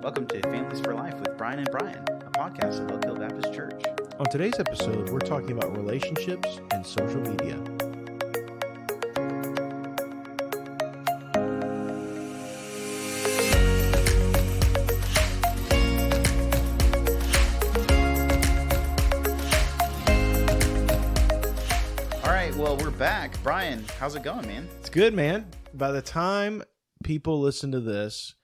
Welcome to Families for Life with Brian and Brian, a podcast of Oak Hill Baptist Church. On today's episode, we're talking about relationships and social media. All right, well, we're back. Brian, how's it going, man? It's good, man. By the time people listen to this,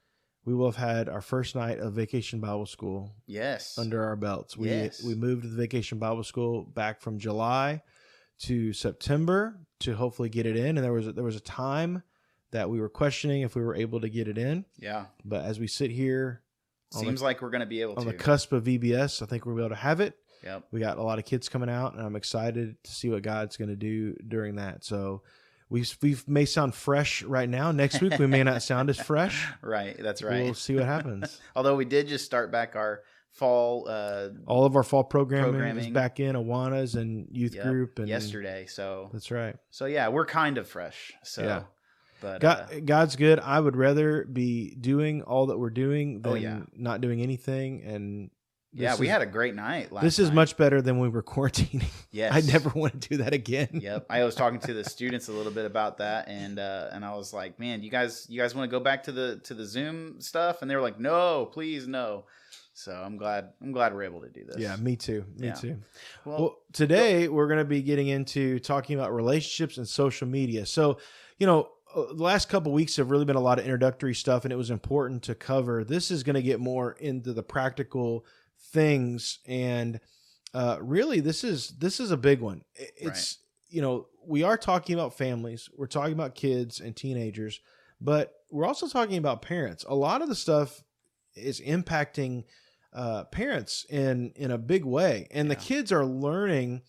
we will have had our first night of Vacation Bible School Yes. under our belts. We Yes. moved to the Vacation Bible School back from July to September to hopefully get it in. And there was a time that we were questioning if we were able to get it in. Yeah. But as we sit here Seems like we're going to be able on to. the cusp of VBS, I think we'll be able to have it. Yep. We got a lot of kids coming out, and I'm excited to see what God's going to do during that. So we may sound fresh right now. Next week, we may not sound as fresh. Right. That's right. We'll see what happens. Although we did just start back our fall All of our fall programming is Programming. back in Awanas and youth yep, group. And yesterday. So That's right. yeah, we're kind of fresh. So, Yeah. but God's good. I would rather be doing all that we're doing than Oh, yeah. not doing anything. And yeah, we had a great night last this is night. much better than when we were quarantining. Yes. I never want to do that again. Yep. I was talking to the students a little bit about that, and I was like, man, you guys want to go back to the Zoom stuff? And they were like, no, please, no. So I'm glad we're able to do this. Yeah, me too. Me Yeah. too. Well, Well, today we're going to be getting into talking about relationships and social media. So, the last couple of weeks have really been a lot of introductory stuff, and it was important to cover. This is going to get more into the practical things, and really, this is a big one. It's we are talking about families, we're talking about kids and teenagers, but we're also talking about parents. A lot of the stuff is impacting parents in a big way, and the Yeah. kids are learning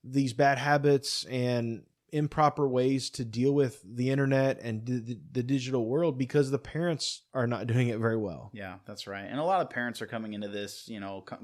these bad habits and improper ways to deal with the internet and the digital world because the parents are not doing it very well. yeah, that's right. And a lot of parents are coming into this,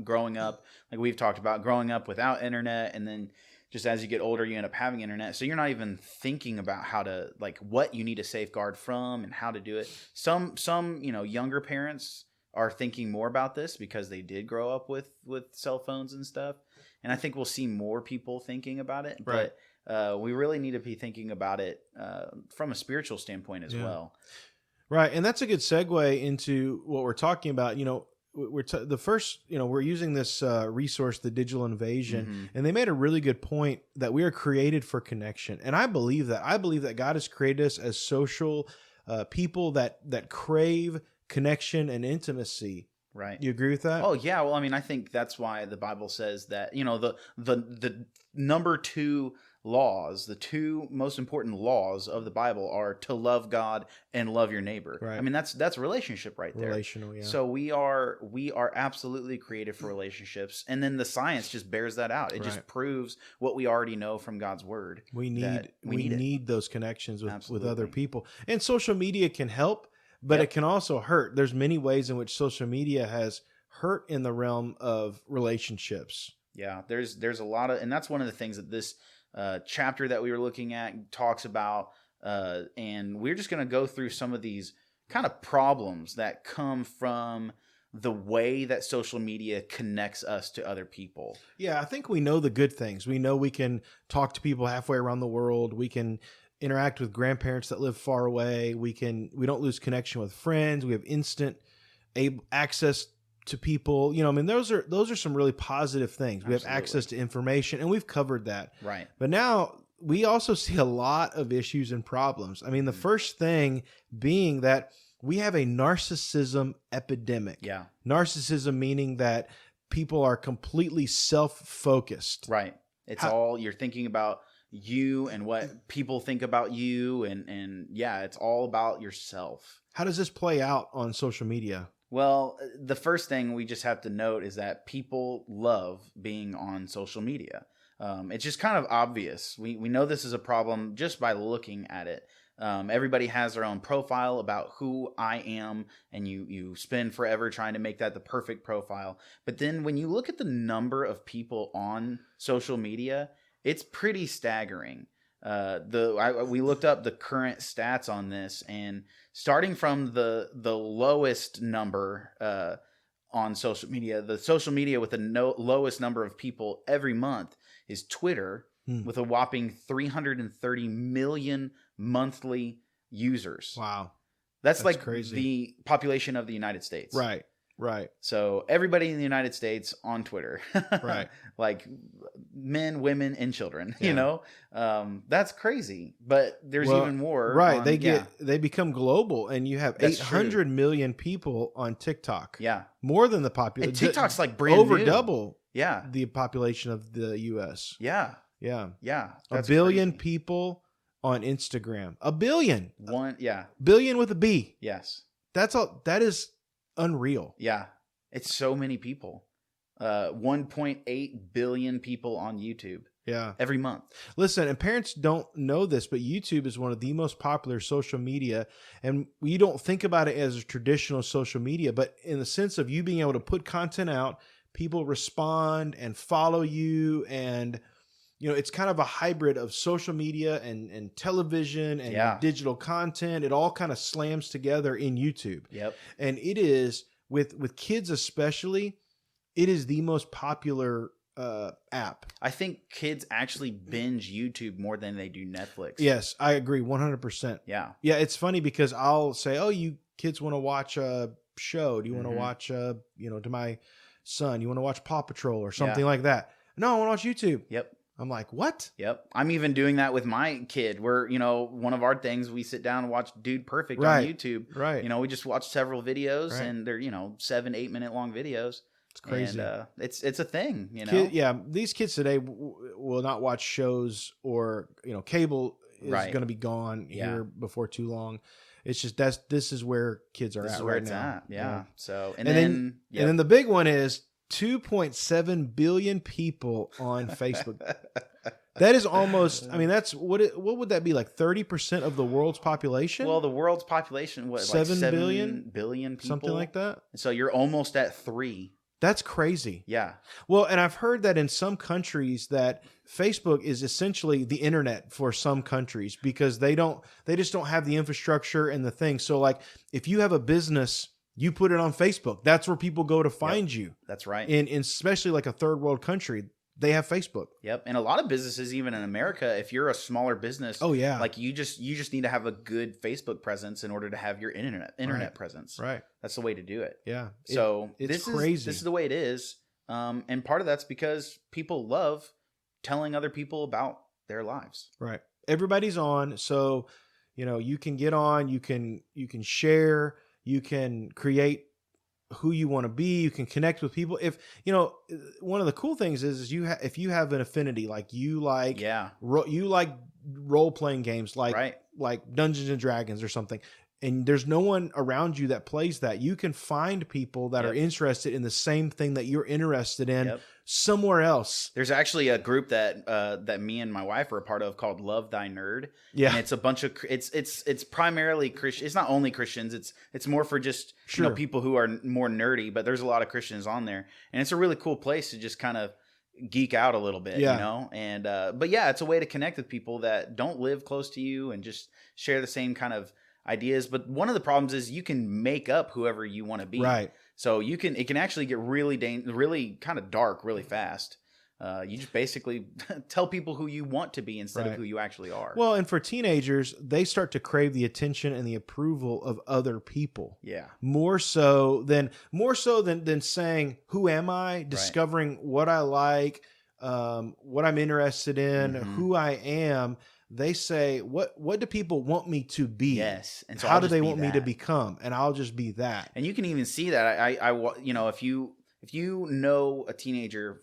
growing up, like we've talked about, growing up without internet, and then just as you get older, you end up having internet. So you're not even thinking about how to, like, what you need to safeguard from and how to do it. Some younger parents are thinking more about this because they did grow up with cell phones and stuff. And I think we'll see more people thinking about it. Right. But we really need to be thinking about it from a spiritual standpoint as well. Right. And that's a good segue into what we're talking about. We're using this resource, the Digital Invasion, Mhm. and they made a really good point that we are created for connection. And I believe that God has created us as social people that crave connection and intimacy. Right. You agree with that? Oh yeah, well, I mean, I think that's why the Bible says that the number two laws, the two most important laws of the Bible are to love God and love your neighbor. Right. I mean, that's relationship right there. Relational, yeah. So we are absolutely created for relationships, and then the science just bears that out. It just Right. proves what we already know from God's word. we that need it. those connections with Absolutely. other people. And social media can help, but Yep. it can also hurt. There's many ways in which social media has hurt in the realm of relationships. Yeah, there's a lot of, and that's one of the things that this chapter that we were looking at talks about, and we're just going to go through some of these kind of problems that come from the way that social media connects us to other people. Yeah, I think we know the good things. We know we can talk to people halfway around the world. We can interact with grandparents that live far away. We don't lose connection with friends. We have instant access to people. Those are some really positive things. We have Absolutely. access to information, and we've covered that. Right. But now we also see a lot of issues and problems. I mean, the first thing being that we have a narcissism epidemic. Yeah. Narcissism meaning that people are completely self-focused. Right. It's all you're thinking about you and what people think about you, and yeah, it's all about yourself. How does this play out on social media? Well, the first thing we just have to note is that people love being on social media. It's just kind of obvious. We know this is a problem just by looking at it. Everybody has their own profile about who I am, and you spend forever trying to make that the perfect profile. But then when you look at the number of people on social media, it's pretty staggering. We looked up the current stats on this, and starting from the lowest number on social media, the social media with the lowest number of people every month is Twitter, with a whopping 330 million monthly users. Wow. That's like crazy. The population of the United States. Right. Right. So everybody in the United States on Twitter. Right. Like men, women, and children, Yeah. you know, that's crazy, but there's even more. Right. They become global, and you have That's 800 million people on TikTok. Yeah. More than the population. And TikTok's like brand over new. double Yeah. the population of the US. Yeah. Yeah. Yeah. A That's billion crazy. people on Instagram. A billion. Yeah. Billion with a B. Yes. That's all. That is unreal. Yeah. It's so many people. 1.8 billion people on YouTube Yeah. every month. Listen, and parents don't know this, but YouTube is one of the most popular social media. And you don't think about it as a traditional social media, but in the sense of you being able to put content out, people respond and follow you. And, you know, it's kind of a hybrid of social media and television and digital content. It all kind of slams together in YouTube. Yep. And it is, with kids especially, it is the most popular app. I think kids actually binge YouTube more than they do Netflix. Yes, I agree 100%. Yeah. Yeah, it's funny because I'll say, "Oh, you kids want to watch a show? Do you want to watch you know, to my son, you want to watch Paw Patrol or something like that?" "No, I want to watch YouTube." Yep. I'm like, "What?" Yep. I'm even doing that with my kid where, you know, one of our things, we sit down and watch Dude Perfect Right. on YouTube. Right. You know, we just watch several videos, Right. and they're, you know, 7-8 minute long videos. It's crazy. And it's a thing, you know. These kids today will not watch shows, or, you know, cable is going to be gone here before too long. It's just this is where kids are This at is where right it's now. at. Yeah. So And then the big one is 2.7 billion people on Facebook. That is almost, I mean, that's what would that be, like 30% of the world's population? Well, the world's population, what, 7 like 7 billion? billion people? Something like that. So you're almost at 3. That's crazy. Yeah. Well, and I've heard that in some countries that Facebook is essentially the internet for some countries, because they just don't have the infrastructure and the thing. So like if you have a business, you put it on Facebook. That's where people go to find you. That's right. In especially like a third world country, they have Facebook. Yep. And a lot of businesses, even in America, if you're a smaller business, like you just need to have a good Facebook presence in order to have your internet presence. Right. That's the way to do it. Yeah. So it's crazy. This is the way it is. And part of that's because people love telling other people about their lives. Right. Everybody's on. So, you know, you can get on, you can share, you can create who you want to be, you can connect with people. If, you know, one of the cool things is if you have an affinity, like you like, you like role playing games, like Dungeons and Dragons or something, and there's no one around you that plays that, you can find people that are interested in the same thing that you're interested in somewhere else. There's actually a group that me and my wife are a part of called Love Thy Nerd. Yeah. And it's a bunch of it's primarily Christian. It's not only Christians. It's more for just you know, people who are more nerdy, but there's a lot of Christians on there. And it's a really cool place to just kind of geek out a little bit, you know? And but yeah, it's a way to connect with people that don't live close to you and just share the same kind of ideas. But one of the problems is you can make up whoever you want to be. Right. So it can actually get really kind of dark really fast. You just basically tell people who you want to be instead of who you actually are. Well, and for teenagers, they start to crave the attention and the approval of other people. Yeah. More so than saying, "Who am I?" Discovering what I like, what I'm interested in, who I am. They say, what do people want me to be? Yes. And so how do they want me to become? And I'll just be that. And you can even see that. I you know, if you know a teenager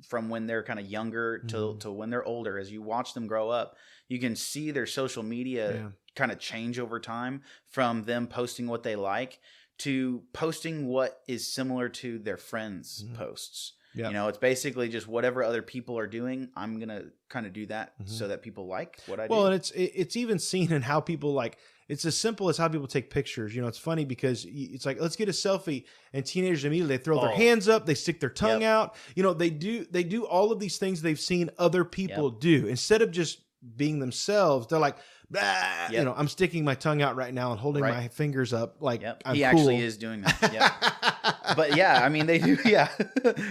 from when they're kind of younger to when they're older, as you watch them grow up, you can see their social media kind of change over time, from them posting what they like to posting what is similar to their friends' posts. Yeah. You know, it's basically just whatever other people are doing, I'm going to kind of do that so that people like what I do. Well, and it's even seen in how people like, it's as simple as how people take pictures. You know, it's funny because it's like, let's get a selfie, and teenagers immediately, they throw their hands up, they stick their tongue out. You know, they do all of these things they've seen other people do, instead of just being themselves, they're like, "Bah," Yep. you know, I'm sticking my tongue out right now and holding Right. my fingers up like Yep. I'm He cool. actually is doing that. Yeah. But yeah, I mean, they do. Yeah,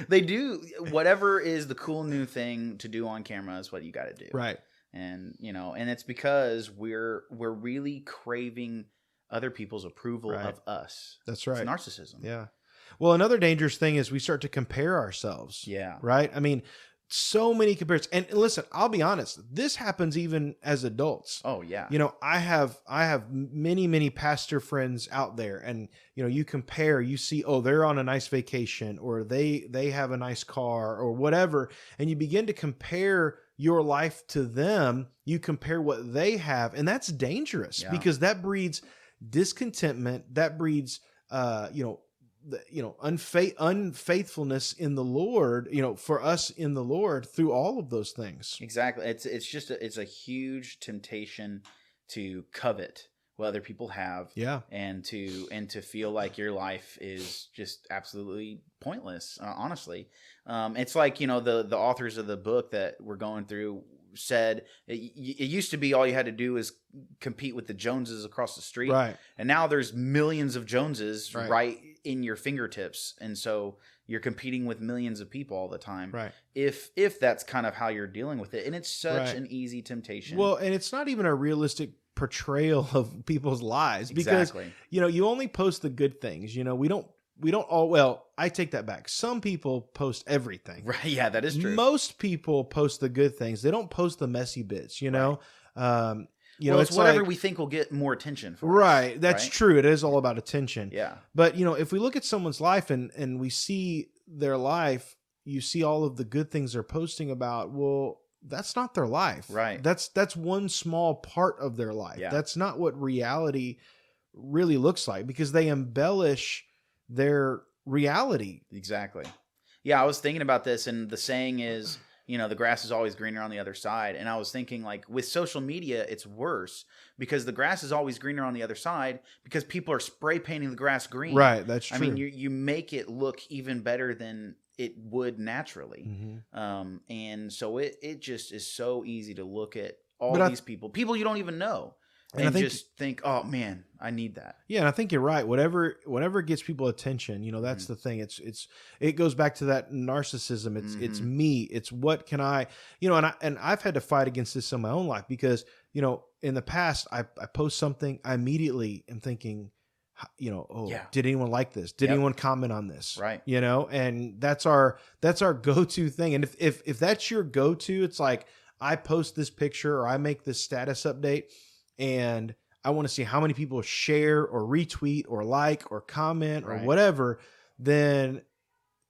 they do. Whatever is the cool new thing to do on camera is what you got to do. Right. And you know, and it's because we're really craving other people's approval Right. of us. That's right. It's narcissism. Yeah. Well, another dangerous thing is we start to compare ourselves. Yeah. Right. I mean, so many comparisons. And listen, I'll be honest. This happens even as adults. Oh yeah. You know, I have many pastor friends out there, and you know, you compare, you see, oh, they're on a nice vacation, or they have a nice car, or whatever, and you begin to compare your life to them. You compare what they have, and that's dangerous because that breeds discontentment. That breeds, unfaithfulness in the Lord, you know, for us in the Lord through all of those things. Exactly. It's just it's a huge temptation to covet what other people have. Yeah. And to feel like your life is just absolutely pointless. Honestly, it's like, you know, the authors of the book that we're going through said it used to be all you had to do is compete with the Joneses across the street, Right. and now there's millions of Joneses Right. right in your fingertips, and so you're competing with millions of people all the time. Right. If that's kind of how you're dealing with it, and it's such Right. an easy temptation. Well, and it's not even a realistic portrayal of people's lives because exactly. you know, you only post the good things. You know, we don't all, well, I take that back. Some people post everything. Right. Yeah, that is true. Most people post the good things. They don't post the messy bits, you know? You know, it's whatever like, we think will get more attention for us, right. That's right? true. It is all about attention. Yeah. But, you know, if we look at someone's life and we see their life, you see all of the good things they're posting about. Well, that's not their life. Right. That's one small part of their life. Yeah. That's not what reality really looks like because they embellish their reality. Exactly. Yeah, I was thinking about this, and the saying is, you know, the grass is always greener on the other side. And I was thinking, like, with social media, it's worse because the grass is always greener on the other side because people are spray painting the grass green. Right. That's true. I mean, you make it look even better than it would naturally. Mm-hmm. And so it just is so easy to look at all these people you don't even know. And I think, just think, oh man, I need that. Yeah, and I think you're right. Whatever gets people attention, you know, that's the thing. It goes back to that narcissism. It's me. It's what can I, you know, and I've had to fight against this in my own life because, you know, in the past I post something, I immediately am thinking, you know, did anyone like this? Did anyone comment on this? Right. You know, and that's our go-to thing. And if that's your go-to, it's like I post this picture or I make this status update and I want to see how many people share or retweet or like or comment or whatever, then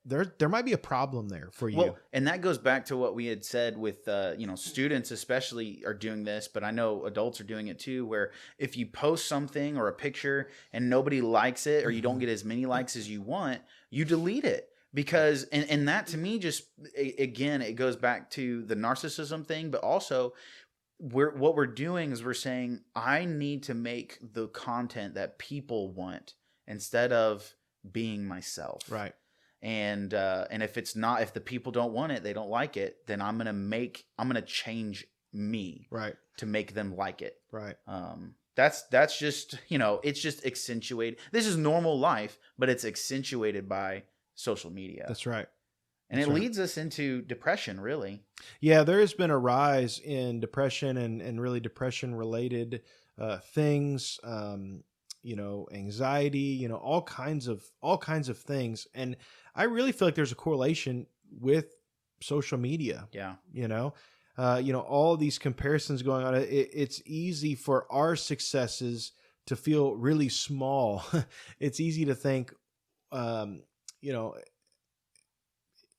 there might be a problem there for you. Well, and that goes back to what we had said with, you know, students especially are doing this, but I know adults are doing it too, where if you post something or a picture and nobody likes it or you don't get as many likes as you want, you delete it. Because, and that to me just, again, it goes back to the narcissism thing, but also what we're doing is we're saying, I need to make the content that people want instead of being myself. Right. And if the people don't want it, they don't like it, then I'm going to change me to make them like it. Right. That's just, you know, it's just accentuated. This is normal life, but it's accentuated by social media. That's right. And it leads us into depression, really. Yeah, there has been a rise in depression and really depression related things, you know, anxiety, you know, all kinds of things. And I really feel like there's a correlation with social media. Yeah. You know, all of these comparisons going on. It's easy for our successes to feel really small. It's easy to think, you know,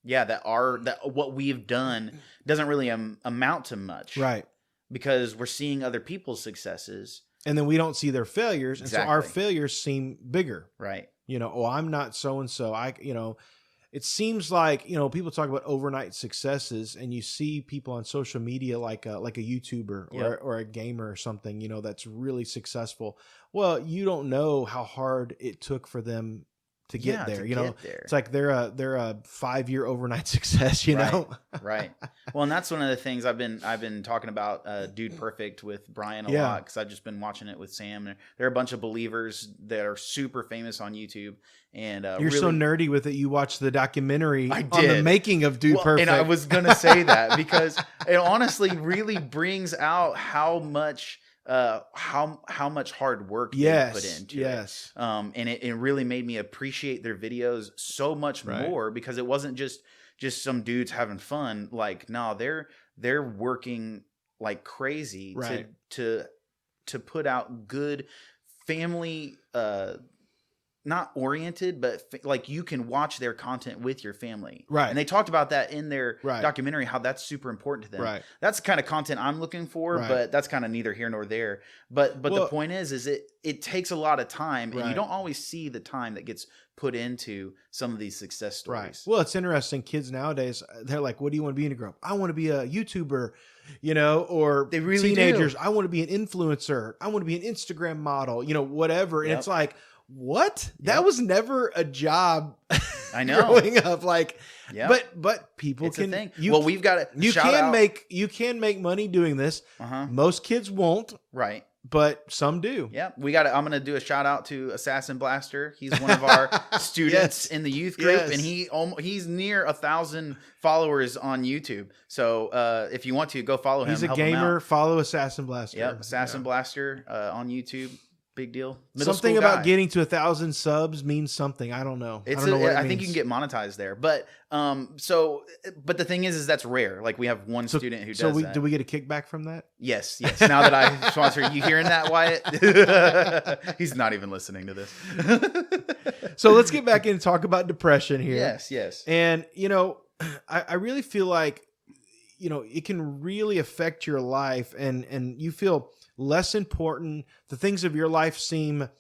that what we've done doesn't really amount to much. Right. Because we're seeing other people's successes. And then we don't see their failures. Exactly. And so our failures seem bigger. Right. You know, oh, I'm not so-and-so. It seems like, you know, people talk about overnight successes and you see people on social media like a YouTuber or a gamer or something, you know, that's really successful. Well, you don't know how hard it took for them to get there. to get there. It's like they're a 5-year overnight success. You Right. know, Right. Well, and that's one of the things I've been talking about. Dude Perfect with Brian a lot, because I've just been watching it with Sam. There are a bunch of believers that are super famous on YouTube, and you're really, so nerdy with it. You watched the documentary I on the did. making of Dude Perfect, and I was gonna say that because it honestly really brings out how much hard work they put into it. And it really made me appreciate their videos so much more, because it wasn't just some dudes having fun. Like, no, they're working like crazy to put out good family, not oriented, but like you can watch their content with your family. Right. And they talked about that in their documentary, how that's super important to them. Right. That's the kind of content I'm looking for, but that's kind of neither here nor there. But the point is it takes a lot of time, and you don't always see the time that gets put into some of these success stories. Right. Well, it's interesting. Kids nowadays, they're like, what do you want to be when you grow up? I want to be a YouTuber, or they really teenagers. do. I want to be an influencer. I want to be an Instagram model, whatever. And it's like, what? That was never a job. I know. Growing up, but people it's can. A thing. We've got it. You can make money doing this. Most kids won't. Right. But some do. Yeah, I'm going to do a shout out to Assassin Blaster. He's one of our students in the youth group, and he's near 1,000 followers on YouTube. So if you want to, go follow him. He's a gamer. Follow Assassin Blaster. Yep, Assassin Blaster on YouTube. Big deal. Something about getting to 1,000 subs means something. I don't know. I think you can get monetized there. But but the thing is that's rare. Like, we have one student who does that. Do we get a kickback from that? Yes. Now that I sponsor, you hearing that, Wyatt? He's not even listening to this. So let's get back in and talk about depression here. Yes. And I really feel like it can really affect your life, and you feel less important. The things of your life seem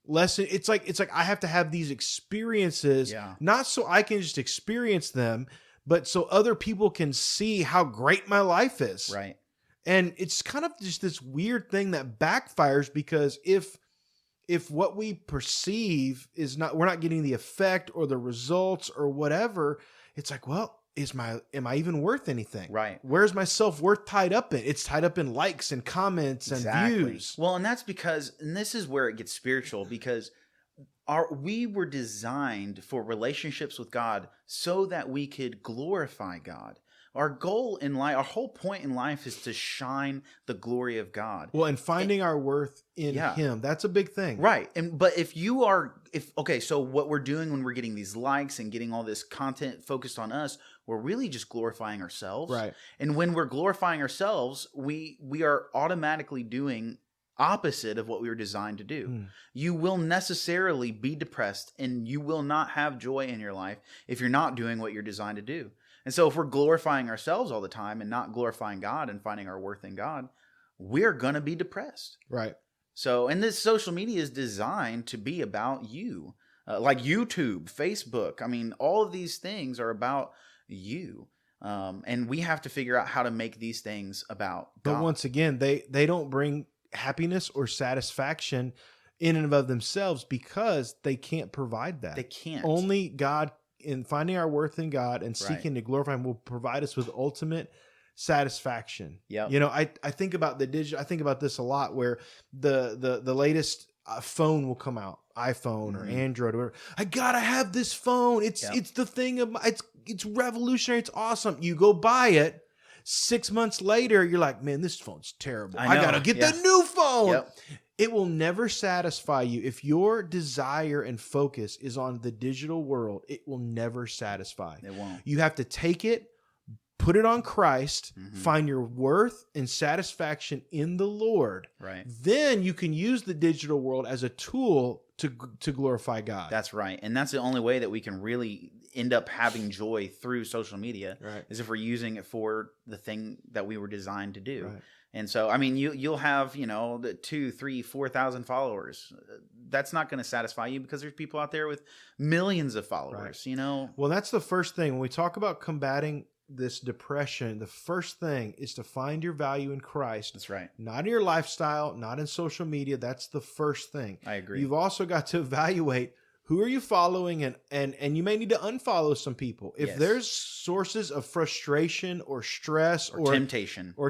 less. It's like I have to have these experiences, not so I can just experience them, but so other people can see how great my life is. Right. And it's kind of just this weird thing that backfires, because if what we perceive is we're not getting the effect or the results or whatever, it's like, well, am I even worth anything? Right. Where's my self-worth tied up in? It's tied up in likes and comments and views. Well, and that's because, and this is where it gets spiritual, because we were designed for relationships with God so that we could glorify God. Our goal in life, our whole point in life, is to shine the glory of God. Well, and finding our worth in Him. That's a big thing. Right. But so what we're doing when we're getting these likes and getting all this content focused on us, we're really just glorifying ourselves. Right. And when we're glorifying ourselves, we are automatically doing opposite of what we were designed to do. You will necessarily be depressed, and you will not have joy in your life if you're not doing what you're designed to do. And so if we're glorifying ourselves all the time and not glorifying God and finding our worth in God, we're going to be depressed. Right. So, and this social media is designed to be about you. Like YouTube, Facebook. I mean, all of these things are about you. And we have to figure out how to make these things about God. But once again, they don't bring happiness or satisfaction in and of themselves, because they can't provide that. They can't. Only God, in finding our worth in God and seeking to glorify Him, will provide us with ultimate satisfaction. Yeah. I think about I think about this a lot, where the latest phone will come out, iPhone or Android or whatever. I gotta have this phone. It's the thing of it's revolutionary. It's awesome. You go buy it. 6 months later, you're like, man, this phone's terrible. I gotta get the new phone. Yep. It will never satisfy you. If your desire and focus is on the digital world, it will never satisfy. It won't. You have to take it, put it on Christ, find your worth and satisfaction in the Lord. Right. Then you can use the digital world as a tool to glorify God. That's right. And that's the only way that we can really end up having joy through social media, is if we're using it for the thing that we were designed to do. Right. And so, I mean, you'll have, the 2,000, 3,000, 4,000 followers. That's not going to satisfy you, because there's people out there with millions of followers, Well, that's the first thing. When we talk about combating this depression, the first thing is to find your value in Christ. That's right. Not in your lifestyle, not in social media. That's the first thing. I agree. You've also got to evaluate who are you following, and you may need to unfollow some people if Yes. there's sources of frustration or stress or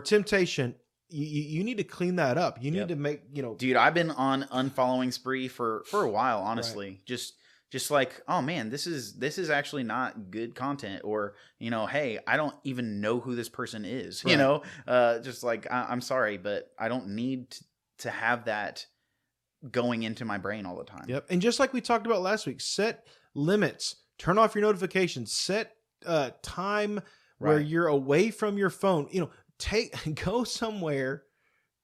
temptation. You need to clean that up. You need Yep. to make, you know, Dude, I've been on unfollowing spree for a while, honestly. Just like, oh man, this is actually not good content, or, you know, hey, I don't even know who this person is. You Right. know, just like, I'm sorry, but I don't need to have that going into my brain all the time. Yep. And just like we talked about last week, set limits, turn off your notifications, set time where Right. you're away from your phone. You know, go somewhere,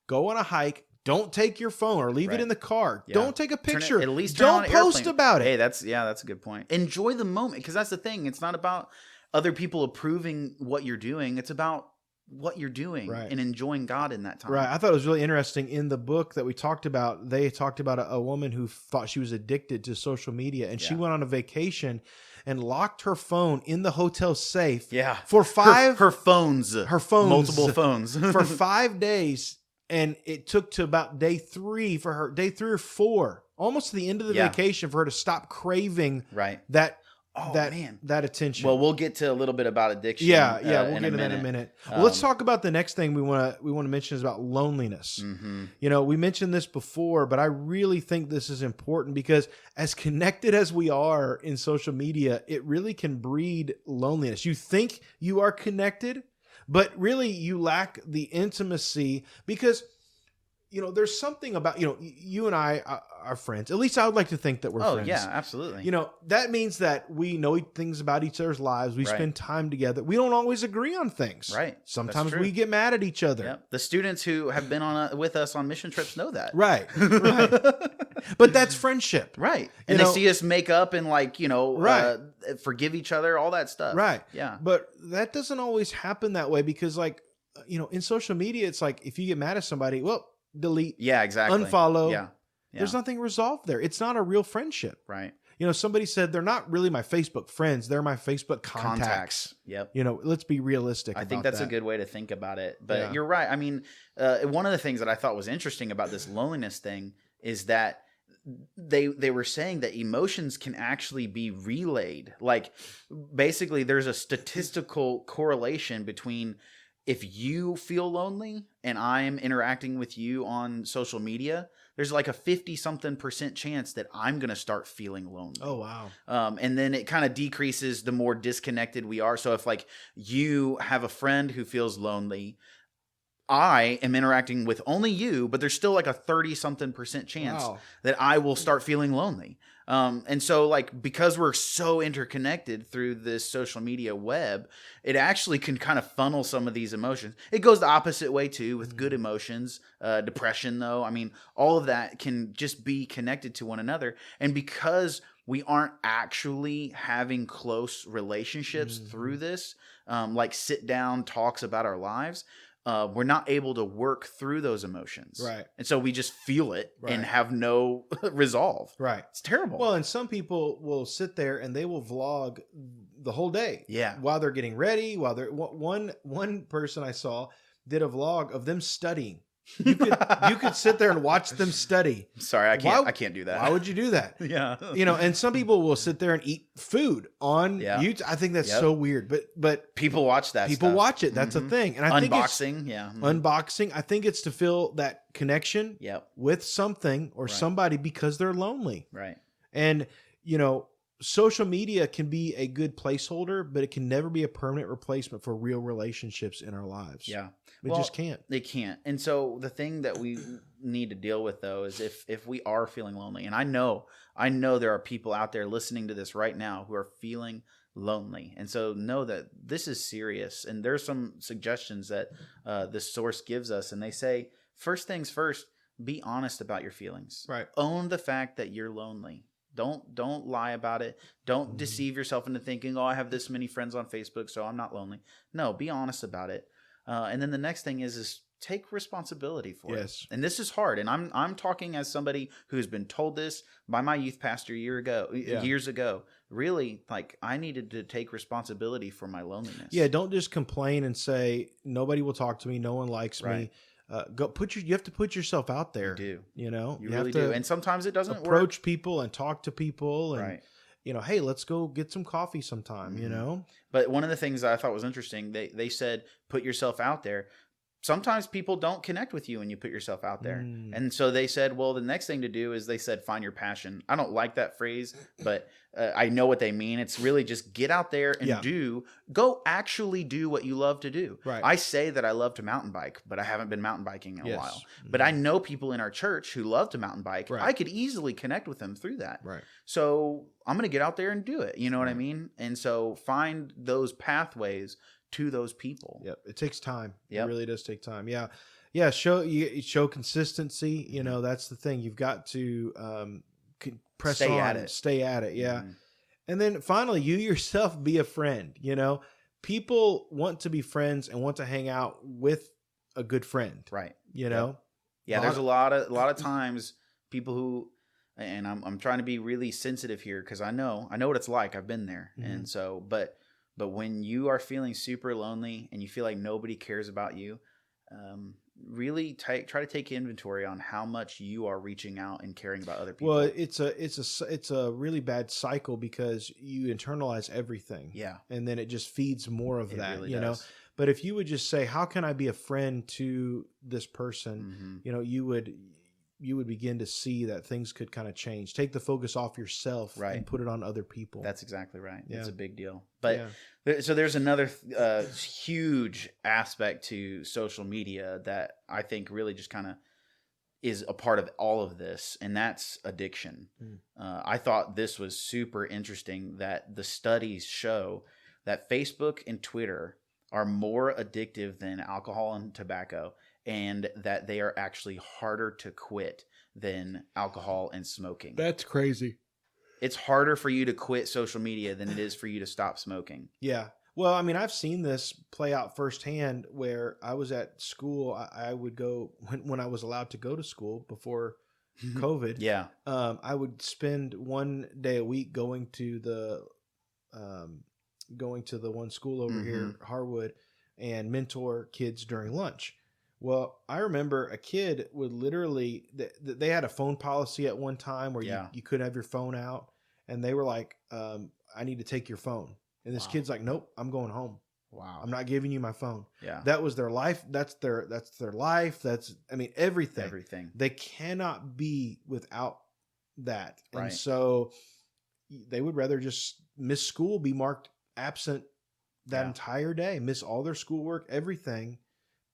go on a hike. Don't take your phone or leave it Right. in the car. Yeah. Don't take a picture. At least turn don't on post airplane. about it. Hey, that's a good point. Enjoy the moment, because that's the thing. It's not about other people approving what you're doing. It's about what you're doing, Right. and enjoying God in that time. Right. I thought it was really interesting. In the book that we talked about, they talked about a woman who thought she was addicted to social media, and she Yeah. went on a vacation and locked her phone in the hotel safe Yeah. for her phones. multiple Multiple phones. for 5 days. And it took to about day 3 or 4, almost to the end of the Yeah. vacation, for her to stop craving Right. that Oh, that man. that attention. Well, we'll get to a little bit about addiction. yeah, we'll in get into that in a minute. Well, let's talk about the next thing we want to mention is about loneliness. Mm-hmm. You know, we mentioned this before, but I really think this is important, because as connected as we are in social media, it really can breed loneliness. You think you are connected, but really you lack the intimacy, because, you know, there's something about, you know, you and I are friends. At least I would like to think that we're Oh, friends. yeah, absolutely. You know, that means that we know things about each other's lives. We Right. spend time together. We don't always agree on things. Right. That's Sometimes true. we get mad at each other. Yep. The students who have been with us on mission trips know that. Right. Right. But that's friendship. Right. You And know- they see us make up and, like, you know, Right. Forgive each other, all that stuff. Right. Yeah. But that doesn't always happen that way, because, like, you know, in social media, it's like if you get mad at somebody, well, delete, Yeah, exactly. unfollow. Yeah. There's nothing resolved there. It's not a real friendship. Right. You know, somebody said they're not really my Facebook friends. They're my Facebook contacts. Yep. You know, let's be realistic. I think about that's that. a good way to think about it. But Yeah. you're right. I mean, one of the things that I thought was interesting about this loneliness thing is that they were saying that emotions can actually be relayed. Like, basically, there's a statistical correlation between if you feel lonely and I'm interacting with you on social media, there's like a 50-something% chance that I'm going to start feeling lonely. Oh, wow. And then it kind of decreases the more disconnected we are. So if, like, you have a friend who feels lonely, I am interacting with only you, but there's still like a 30-something% chance Wow. that I will start feeling lonely. And so, like, because we're so interconnected through this social media web, it actually can kind of funnel some of these emotions. It goes the opposite way too with good emotions. Depression, though, I mean, all of that can just be connected to one another. And because we aren't actually having close relationships through this, like sit down talks about our lives, we're not able to work through those emotions. Right. And so we just feel it and Right. have no resolve. Right. It's terrible. Well, and some people will sit there and they will vlog the whole day. Yeah. While they're getting ready, while they're one person I saw did a vlog of them studying. You could sit there and watch them study. Sorry, I can't do that. Why would you do that? Yeah. You know, and some people will sit there and eat food on Yeah. YouTube. I think that's Yep. so weird, but People watch that people stuff. watch it. That's a Mhm. thing. And I think it's Unboxing, yeah. unboxing. I think it's to feel that connection Yep. with something or Right. somebody because they're lonely. Right. And, you know, social media can be a good placeholder, but it can never be a permanent replacement for real relationships in our lives. Yeah. It Well, just can't. They can't. And so the thing that we need to deal with, though, is if we are feeling lonely, and I know there are people out there listening to this right now who are feeling lonely. And so know that this is serious. And there's some suggestions that this source gives us. And they say, first things first, be honest about your feelings. Right. Own the fact that you're lonely. Don't lie about it. Don't deceive yourself into thinking, oh, I have this many friends on Facebook, so I'm not lonely. No, be honest about it. And then the next thing is take responsibility for Yes. it. And this is hard. And I'm talking as somebody who's been told this by my youth pastor years ago. Really, like, I needed to take responsibility for my loneliness. Yeah, don't just complain and say, nobody will talk to me. No one likes me. Right. you have to put yourself out there. You do. You know, You have really to do. And sometimes it doesn't approach work. people and talk to people and, Right. you know, hey, let's go get some coffee sometime, you Mhm. know? But one of the things that I thought was interesting, they said put yourself out there. Sometimes people don't connect with you when you put yourself out there. Mm. And so they said, well, the next thing to do is they said, find your passion. I don't like that phrase, but I know what they mean. It's really just get out there and go actually do what you love to do. Right. I say that I love to mountain bike, but I haven't been mountain biking in a while. Mm-hmm. But I know people in our church who love to mountain bike. Right. I could easily connect with them through that. Right. So I'm going to get out there and do it. You know what I Right. mean? And so find those pathways to those people. Yep. It takes time. Yep. It really does take time. Yeah. Yeah. Show consistency. You know, that's the thing. You've got to press Stay on, at it. stay at it. Yeah. Mhm. And then finally, you yourself be a friend. You know, people want to be friends and want to hang out with a good friend. Right. You know? Yeah, there's a lot of times people who, and I'm trying to be really sensitive here because I know what it's like. I've been there. Mhm. And so, but when you are feeling super lonely and you feel like nobody cares about you, really try to take inventory on how much you are reaching out and caring about other people. Well, it's a really bad cycle because you internalize everything. Yeah. And then it just feeds more of It that, really you know. does. But if you would just say, how can I be a friend to this person? Mhm. You know, you would begin to see that things could kind of change. Take the focus off yourself Right. and put it on other people. That's exactly right. Yeah. It's a big deal. But Yeah. so there's another huge aspect to social media that I think really just kind of is a part of all of this, and that's addiction. I thought this was super interesting that the studies show that Facebook and Twitter are more addictive than alcohol and tobacco, and that they are actually harder to quit than alcohol and smoking. That's crazy. It's harder for you to quit social media than it is for you to stop smoking. Yeah. Well, I mean, I've seen this play out firsthand where I was at school. I would go when I was allowed to go to school before COVID. Yeah. I would spend one day a week going to the one school over here, Harwood, and mentor kids during lunch. Well, I remember a kid would literally, they had a phone policy at one time where you couldn't have your phone out. And they were like, I need to take your phone. And this kid's like, nope, I'm going home. Wow. I'm not giving you my phone. Yeah. That was their life. That's their life. Everything. Everything. They cannot be without that. Right. And so they would rather just miss school, be marked absent that entire day, miss all their schoolwork, everything,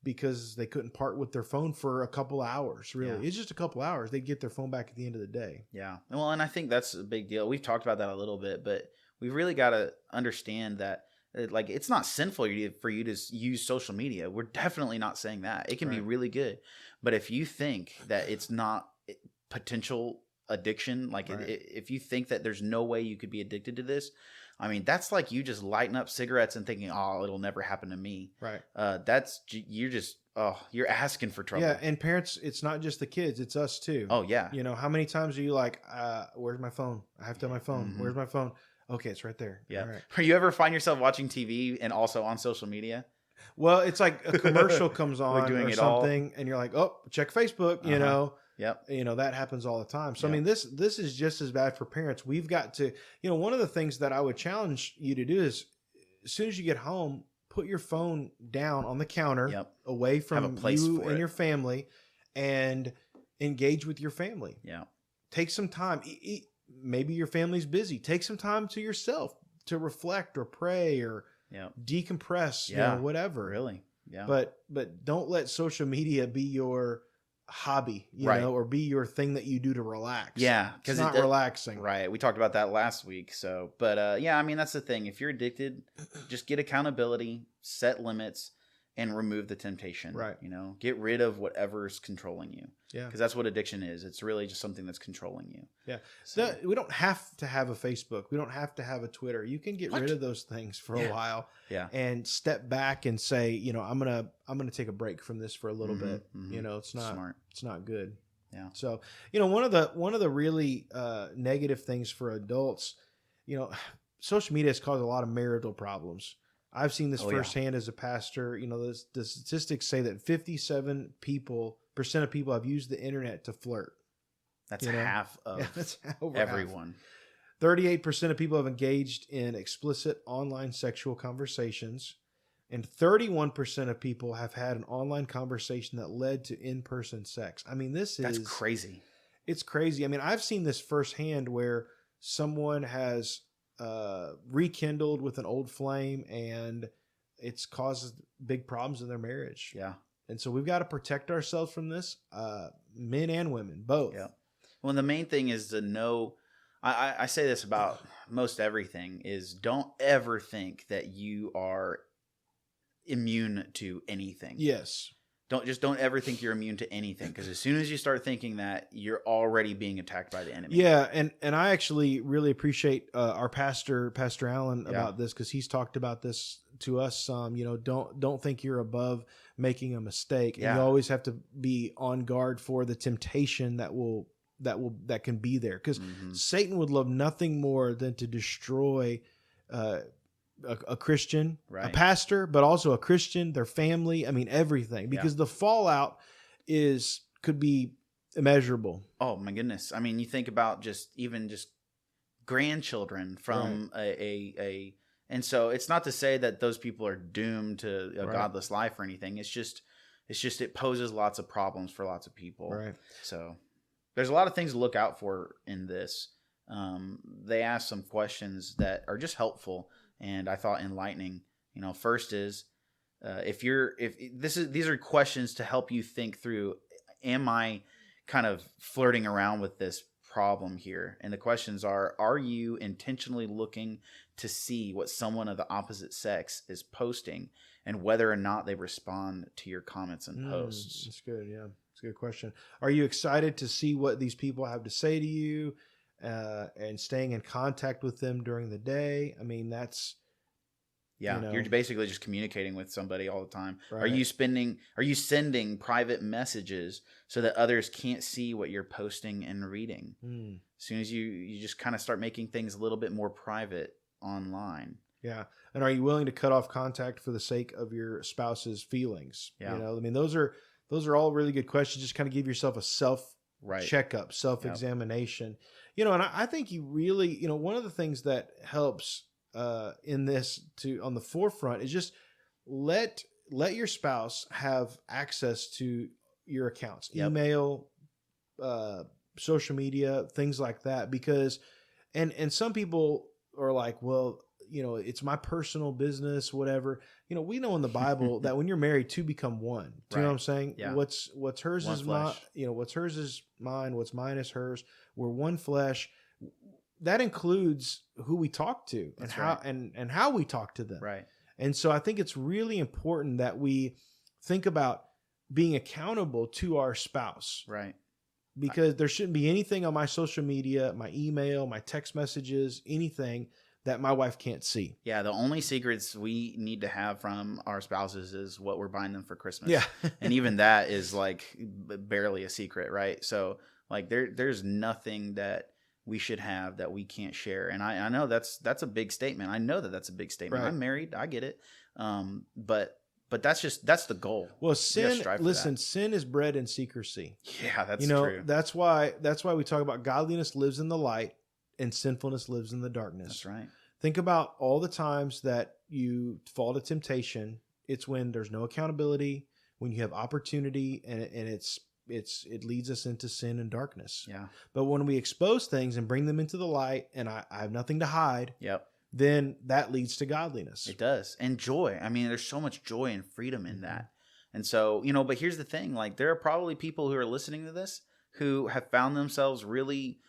because they couldn't part with their phone for a couple hours. Really. Yeah. It's just a couple hours. They'd get their phone back at the end of the day. Yeah. Well, and I think that's a big deal. We've talked about that a little bit, but we've really got to understand that like it's not sinful for you to use social media. We're definitely not saying that. It can be really good. But if you think that it's not potential addiction, like if you think that there's no way you could be addicted to this, I mean, that's like you just lighting up cigarettes and thinking, oh, it'll never happen to me. Right. You're asking for trouble. Yeah. And parents, it's not just the kids, it's us too. Oh, yeah. You know, how many times are you like, where's my phone? I have to have my phone. Mm-hmm. Where's my phone? Okay, it's right there. Yeah. All right. Or you ever find yourself watching TV and also on social media? Well, it's like a commercial comes on We're doing or it something, and you're like, oh, check Facebook, you know. Yep. You know, that happens all the time. So, Yep. I mean, this is just as bad for parents. We've got to, you know, one of the things that I would challenge you to do is as soon as you get home, put your phone down on the counter away from you and your family and engage with your family. Yeah. Take some time. Maybe your family's busy. Take some time to yourself to reflect or pray or decompress, you know, whatever. Really? Yeah. But don't let social media be your hobby, you know, or be your thing that you do to relax. Yeah. It's not relaxing. Right. We talked about that last week. So, but yeah, I mean, that's the thing. If you're addicted, just get accountability, set limits, and remove the temptation. Right. You know, get rid of whatever's controlling you. Yeah. Because that's what addiction is. It's really just something that's controlling you. Yeah. So we don't have to have a Facebook. We don't have to have a Twitter. You can get rid of those things for a while. Yeah. And step back and say, you know, I'm gonna take a break from this for a little bit. You know, it's not smart. It's not good. Yeah. So, you know, one of the really negative things for adults, you know, social media has caused a lot of marital problems. I've seen this Oh, yeah. firsthand as a pastor. You know, the statistics say that 57% of people have used the internet to flirt. That's You know? half of Yeah, that's over half. everyone. 38% of people have engaged in explicit online sexual conversations, and 31% of people have had an online conversation that led to in-person sex. I mean, That's crazy. It's crazy. I mean, I've seen this firsthand where someone has rekindled with an old flame, and it's caused big problems in their marriage. Yeah. And so we've got to protect ourselves from this, men and women, both. Yeah. Well, the main thing is to know. I say this about most everything is don't ever think that you are immune to anything. Yes. Don't ever think you're immune to anything, because as soon as you start thinking that, you're already being attacked by the enemy. Yeah, and I actually really appreciate our Pastor Allen about this, because he's talked about this to us some. You know, don't think you're above making a mistake, and you always have to be on guard for the temptation that can be there, because Satan would love nothing more than to destroy a Christian, a pastor, but also a Christian, their family. I mean, everything, because the fallout could be immeasurable. Oh my goodness. I mean, you think about just grandchildren from and so it's not to say that those people are doomed to a godless life or anything. It's just it poses lots of problems for lots of people. Right. So there's a lot of things to look out for in this. They ask some questions that are just helpful and I thought enlightening. You know, first is these are questions to help you think through, am I kind of flirting around with this problem here? And the questions are you intentionally looking to see what someone of the opposite sex is posting and whether or not they respond to your comments and posts? That's good. Yeah. It's a good question. Are you excited to see what these people have to say to you, and staying in contact with them during the day? I mean, that's, you're basically just communicating with somebody all the time. Right. Are you sending private messages so that others can't see what you're posting and reading? As soon as you just kind of start making things a little bit more private online. Yeah. And are you willing to cut off contact for the sake of your spouse's feelings? Yeah. You know, I mean, those are all really good questions. Just kind of give yourself a self checkup, self-examination. You know, and I think you really, you know, one of the things that helps in this on the forefront is just let your spouse have access to your accounts, email, social media, things like that, because and some people are like, well, you know, it's my personal business, whatever. You know, we know in the Bible that when you're married, two become one. Do you know what I'm saying? Yeah. What's hers one is flesh. mine. You know, what's hers is mine. What's mine is hers. We're one flesh. That includes who we talk to and how we talk to them. Right. And so I think it's really important that we think about being accountable to our spouse. Right. Because there shouldn't be anything on my social media, my email, my text messages, anything that my wife can't see. Yeah, the only secrets we need to have from our spouses is what we're buying them for Christmas. Yeah. And even that is like barely a secret, right? So like there's nothing that we should have that we can't share. And I know that's a big statement. I know that's a big statement. Right. I'm married, I get it. But that's the goal. Well, sin is bred in secrecy. Yeah, that's true. true. That's why we talk about godliness lives in the light and sinfulness lives in the darkness. That's right. Think about all the times that you fall to temptation. It's when there's no accountability, when you have opportunity, and it leads us into sin and darkness. Yeah. But when we expose things and bring them into the light, and I have nothing to hide. Yep. Then that leads to godliness. It does. And joy. I mean, there's so much joy and freedom in that. And so, you know, but here's the thing, like there are probably people who are listening to this who have found themselves really,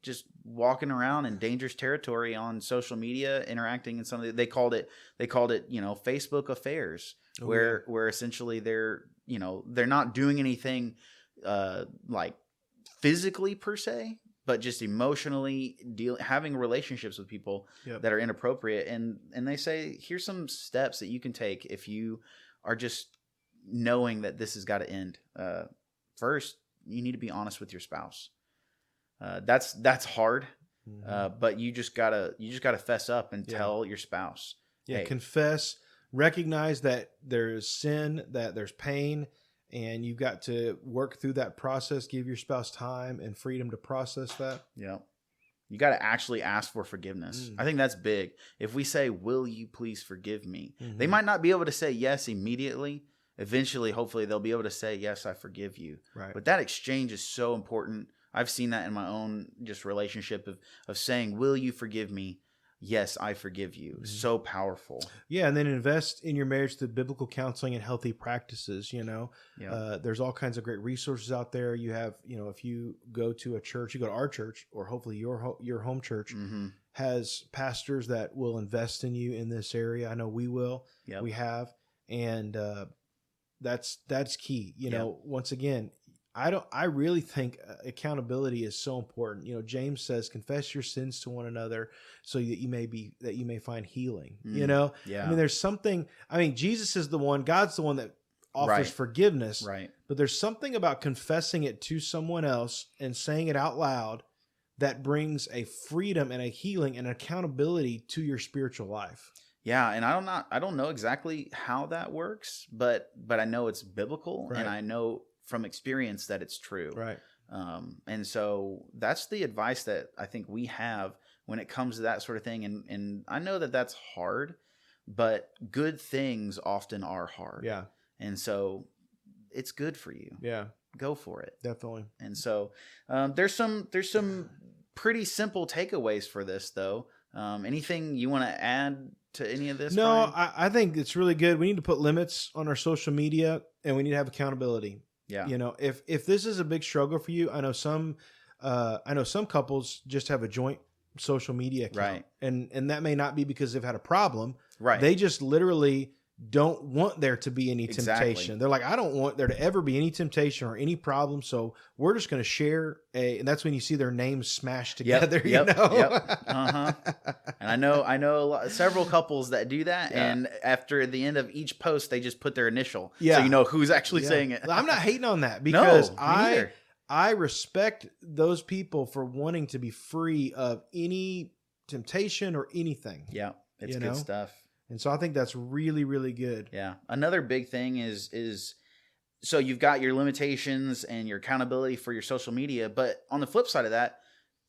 just walking around in dangerous territory on social media, interacting in something they called it, Facebook affairs, where essentially they're not doing anything, like physically per se, but just emotionally having relationships with people that are inappropriate. And they say, here's some steps that you can take if you are just knowing that this has got to end. First, you need to be honest with your spouse. That's hard. But you just gotta fess up and tell your spouse. Yeah, hey, confess, recognize that there's sin, that there's pain, and you've got to work through that process. Give your spouse time and freedom to process that. Yeah. You got to actually ask for forgiveness. I think that's big. If we say, will you please forgive me? They might not be able to say yes immediately. Eventually, hopefully, they'll be able to say, yes, I forgive you. Right. But that exchange is so important. I've seen that in my own just relationship of saying, will you forgive me? Yes, I forgive you. So powerful. Yeah, and then invest in your marriage through biblical counseling and healthy practices. There's all kinds of great resources out there. You have, if you go to a church, you go to our church, or hopefully your home church has pastors that will invest in you in this area. I know we will. Yep. We have, and that's key. Once again, I really think accountability is so important. James says, confess your sins to one another so that you may find healing. Yeah. I mean, there's something, Jesus is the one, God's the one that offers forgiveness, right? But there's something about confessing it to someone else and saying it out loud that brings a freedom and a healing and accountability to your spiritual life. Yeah, and I don't know exactly how that works, but I know it's biblical, right. And I know from experience that it's true. Right. And so that's the advice that I think we have when it comes to that sort of thing. And I know that that's hard, but good things often are hard. Yeah. And so it's good for you. Yeah. Go for it. Definitely. And so there's some pretty simple takeaways for this, though. Anything you want to add to any of this? No, I think it's really good. We need to put limits on our social media, and we need to have accountability. Yeah. If this is a big struggle for you, I know some couples just have a joint social media account. Right. And that may not be because they've had a problem. Right. They just literally don't want there to be any temptation. Exactly. They're like, I don't want there to ever be any temptation or any problem. So we're just going to share and that's when you see their names smashed together. Yep. Uh-huh. And I know several couples that do that. Yeah. And after the end of each post, they just put their initial. Yeah. So you know who's actually saying it. I'm not hating on that because no, I respect those people for wanting to be free of any temptation or anything. Yeah. It's good stuff. And so I think that's really, really good. Yeah. Another big thing is so you've got your limitations and your accountability for your social media, but on the flip side of that,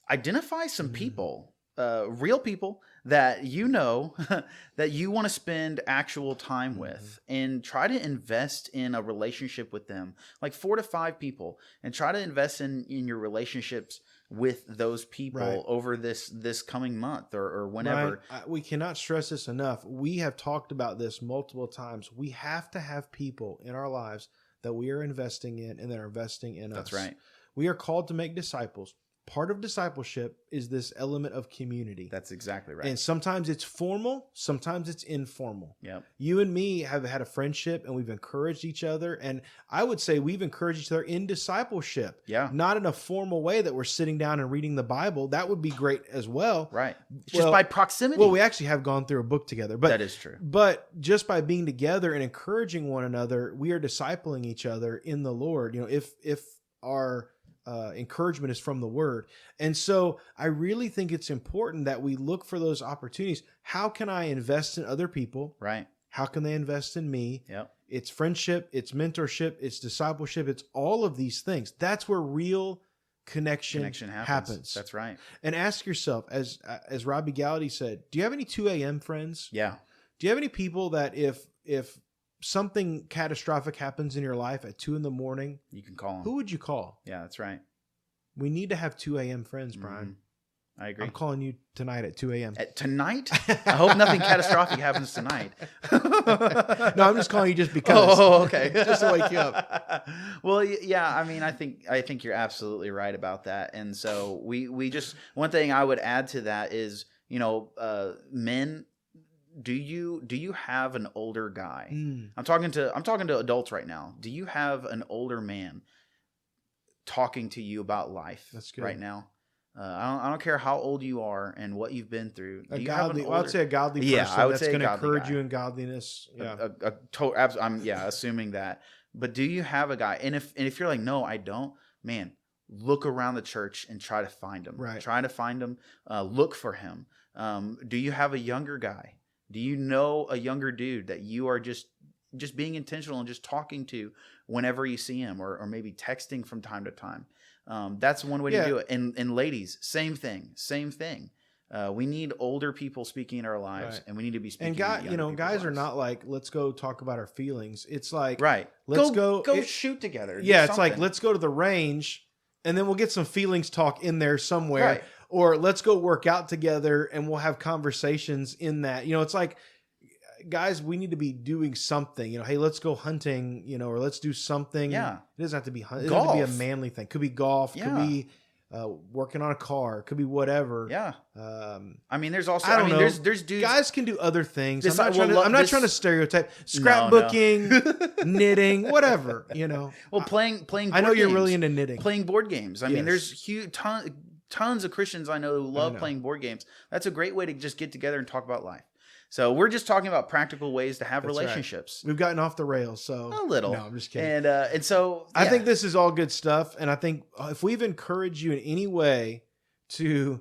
identify some people, real people that that you want to spend actual time with, and try to invest in a relationship with them, like 4 to 5 people, and try to invest in your relationships with those people over this coming month or whenever. We cannot stress this enough. We have talked about this multiple times. We have to have people in our lives that we are investing in and that are investing in us. That's right. We are called to make disciples. Part of discipleship is this element of community. That's exactly right. And sometimes it's formal, sometimes it's informal. Yep. You and me have had a friendship and we've encouraged each other. And I would say we've encouraged each other in discipleship. Yeah. Not in a formal way that we're sitting down and reading the Bible. That would be great as well. Right. Just by proximity. Well, we actually have gone through a book together. But that is true. But just by being together and encouraging one another, we are discipling each other in the Lord. If our encouragement is from the Word. And so I really think it's important that we look for those opportunities. How can I invest in other people? Right. How can they invest in me? Yep. It's friendship, it's mentorship, it's discipleship, it's all of these things. That's where real connection happens. That's right. And ask yourself, as Robbie Gallaty said, do you have any 2 a.m. friends? Yeah. Do you have any people that if something catastrophic happens in your life at 2 a.m, you can call them? Who would you call? Yeah, that's right. We need to have 2 a.m. friends, Brian. I agree. I'm calling you tonight at 2 a.m. Tonight? I hope nothing catastrophic happens tonight. No, I'm just calling you just because. Oh, okay. Just to wake you up. Well, yeah. I mean, I think you're absolutely right about that. And so we just, one thing I would add to that is, men. Do you have an older guy? I'm talking to adults right now. Do you have an older man talking to you about life? That's good. Right now? I don't care how old you are and what you've been through. I'd say a godly person. Yeah, I would that's say going to encourage you in godliness. Yeah, I'm assuming that. But do you have a guy? And if you're like, no, I don't, man, look around the church and try to find him. Right. Try to find him. Look for him. Do you have a younger guy? Do you know a younger dude that you are just being intentional and just talking to whenever you see him, or maybe texting from time to time? That's one way to do it. And ladies, same thing. We need older people speaking in our lives, and we need to be speaking. And guys are not like, let's go talk about our feelings. It's like, right. Let's go shoot together. Yeah, it's like, let's go to the range, and then we'll get some feelings talk in there somewhere. Right. Or let's go work out together, and we'll have conversations in that. It's like, guys, we need to be doing something. Hey, let's go hunting. Or let's do something. Yeah. It doesn't have to be hunting. It doesn't have to be a manly thing. Could be golf. Yeah. Could be working on a car. Could be whatever. Yeah. I mean, there's also. I don't know. There's dudes. Guys can do other things. This- I'm not trying to stereotype. Scrapbooking, knitting, whatever. Well, playing. I know board you're games. really into knitting. Playing board games. I mean, Yes. there's tons of Christians I know who love playing board games. That's a great way to just get together and talk about life. So we're just talking about practical ways to have That's relationships. We've gotten off the rails, so A little. No, I'm just kidding. And so I think this is all good stuff, and I think if we've encouraged you in any way to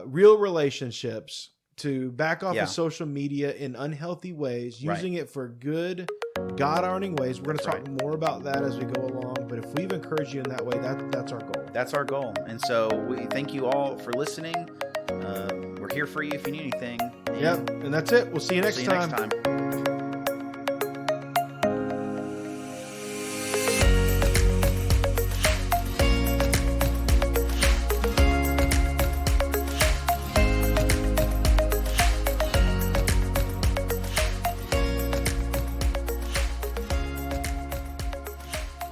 real relationships, to back off of social media in unhealthy ways, using it for good, God-honoring ways, we're going to talk more about that as we go along. But if we've encouraged you in that way, that's our goal. That's our goal. And so we thank you all for listening. We're here for you if you need anything. Yep, and that's it. We'll see you next time. Next time.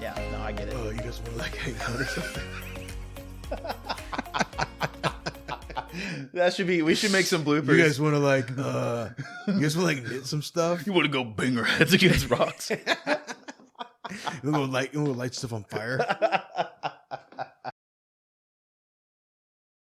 Yeah, no, I get it. Oh, you guys want to hang out or something? We should make some bloopers. You guys want to knit some stuff? You want to go bang our heads against rocks? You want to light stuff on fire?